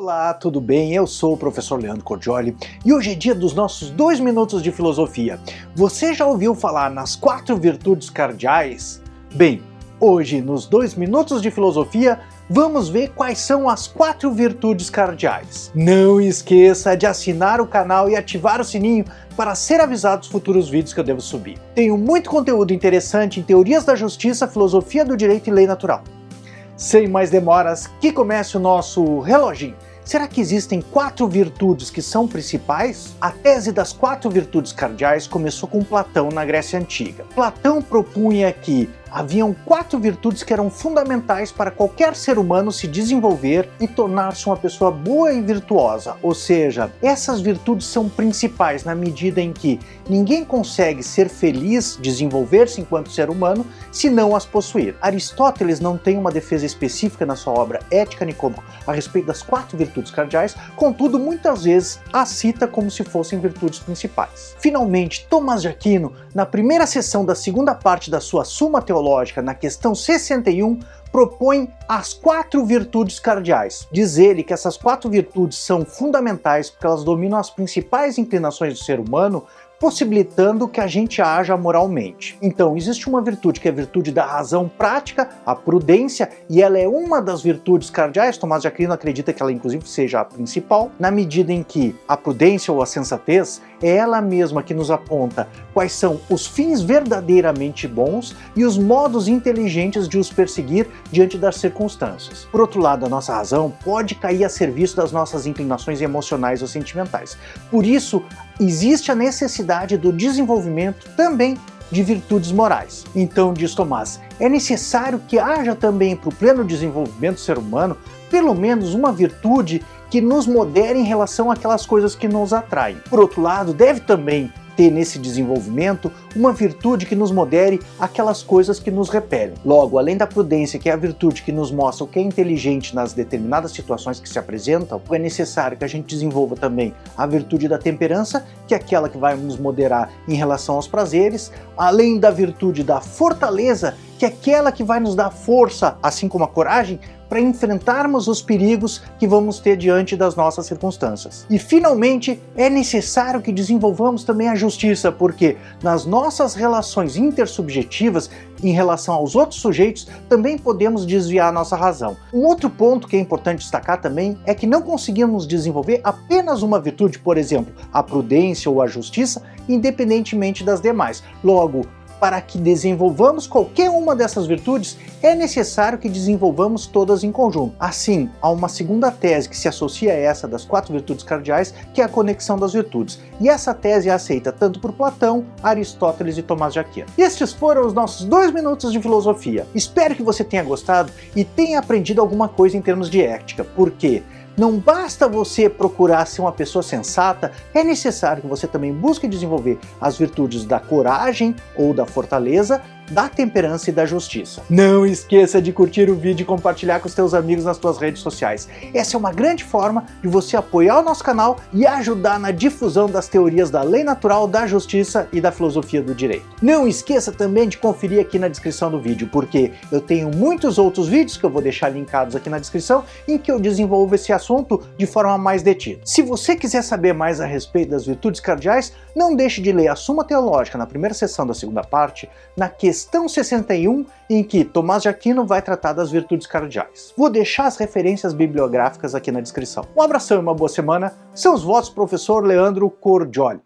Olá, tudo bem? Eu sou o professor Leandro Cordioli e hoje é dia dos nossos 2 minutos de filosofia. Você já ouviu falar nas 4 virtudes cardeais? Bem, hoje nos 2 minutos de filosofia vamos ver quais são as 4 virtudes cardeais. Não esqueça de assinar o canal e ativar o sininho para ser avisado dos futuros vídeos que eu devo subir. Tenho muito conteúdo interessante em teorias da justiça, filosofia do direito e lei natural. Sem mais demoras, que comece o nosso reloginho. Será que existem 4 virtudes que são principais? A tese das 4 virtudes cardeais começou com Platão na Grécia Antiga. Platão propunha que haviam 4 virtudes que eram fundamentais para qualquer ser humano se desenvolver e tornar-se uma pessoa boa e virtuosa. Ou seja, essas virtudes são principais na medida em que ninguém consegue ser feliz, desenvolver-se enquanto ser humano, se não as possuir. Aristóteles não tem uma defesa específica na sua obra Ética Nicômaco a respeito das 4 virtudes cardeais, contudo, muitas vezes as cita como se fossem virtudes principais. Finalmente, Tomás de Aquino, na primeira seção da segunda parte da sua Suma Teológica, na questão 61, propõe as 4 virtudes cardeais. Diz ele que essas 4 virtudes são fundamentais porque elas dominam as principais inclinações do ser humano, possibilitando que a gente haja moralmente. Então, existe uma virtude que é a virtude da razão prática, a prudência, e ela é uma das virtudes cardeais. Tomás de Aquino acredita que ela inclusive seja a principal, na medida em que a prudência ou a sensatez é ela mesma que nos aponta quais são os fins verdadeiramente bons e os modos inteligentes de os perseguir diante das circunstâncias. Por outro lado, a nossa razão pode cair a serviço das nossas inclinações emocionais ou sentimentais. Por isso, existe a necessidade do desenvolvimento também de virtudes morais. Então, diz Tomás, é necessário que haja também para o pleno desenvolvimento do ser humano pelo menos uma virtude que nos modere em relação àquelas coisas que nos atraem. Por outro lado, deve também ter nesse desenvolvimento uma virtude que nos modere aquelas coisas que nos repelem. Logo, além da prudência, que é a virtude que nos mostra o que é inteligente nas determinadas situações que se apresentam, é necessário que a gente desenvolva também a virtude da temperança, que é aquela que vai nos moderar em relação aos prazeres, além da virtude da fortaleza, que é aquela que vai nos dar força, assim como a coragem, para enfrentarmos os perigos que vamos ter diante das nossas circunstâncias. E finalmente, é necessário que desenvolvamos também a justiça, porque nas nossas relações intersubjetivas, em relação aos outros sujeitos, também podemos desviar a nossa razão. Um outro ponto que é importante destacar também é que não conseguimos desenvolver apenas uma virtude, por exemplo, a prudência ou a justiça, independentemente das demais. Logo, para que desenvolvamos qualquer uma dessas virtudes, é necessário que desenvolvamos todas em conjunto. Assim, há uma segunda tese que se associa a essa das 4 virtudes cardeais, que é a conexão das virtudes. E essa tese é aceita tanto por Platão, Aristóteles e Tomás de Aquino. E estes foram os nossos 2 minutos de filosofia. Espero que você tenha gostado e tenha aprendido alguma coisa em termos de ética, porque não basta você procurar ser uma pessoa sensata, é necessário que você também busque desenvolver as virtudes da coragem ou da fortaleza, da temperança e da justiça. Não esqueça de curtir o vídeo e compartilhar com os teus amigos nas tuas redes sociais. Essa é uma grande forma de você apoiar o nosso canal e ajudar na difusão das teorias da lei natural, da justiça e da filosofia do direito. Não esqueça também de conferir aqui na descrição do vídeo, porque eu tenho muitos outros vídeos que eu vou deixar linkados aqui na descrição, em que eu desenvolvo esse assunto de forma mais detida. Se você quiser saber mais a respeito das virtudes cardeais, não deixe de ler a Suma Teológica na primeira seção da segunda parte, na questão 61, em que Tomás de Aquino vai tratar das virtudes cardeais. Vou deixar as referências bibliográficas aqui na descrição. Um abração e uma boa semana. São os votos, professor Leandro Cordioli.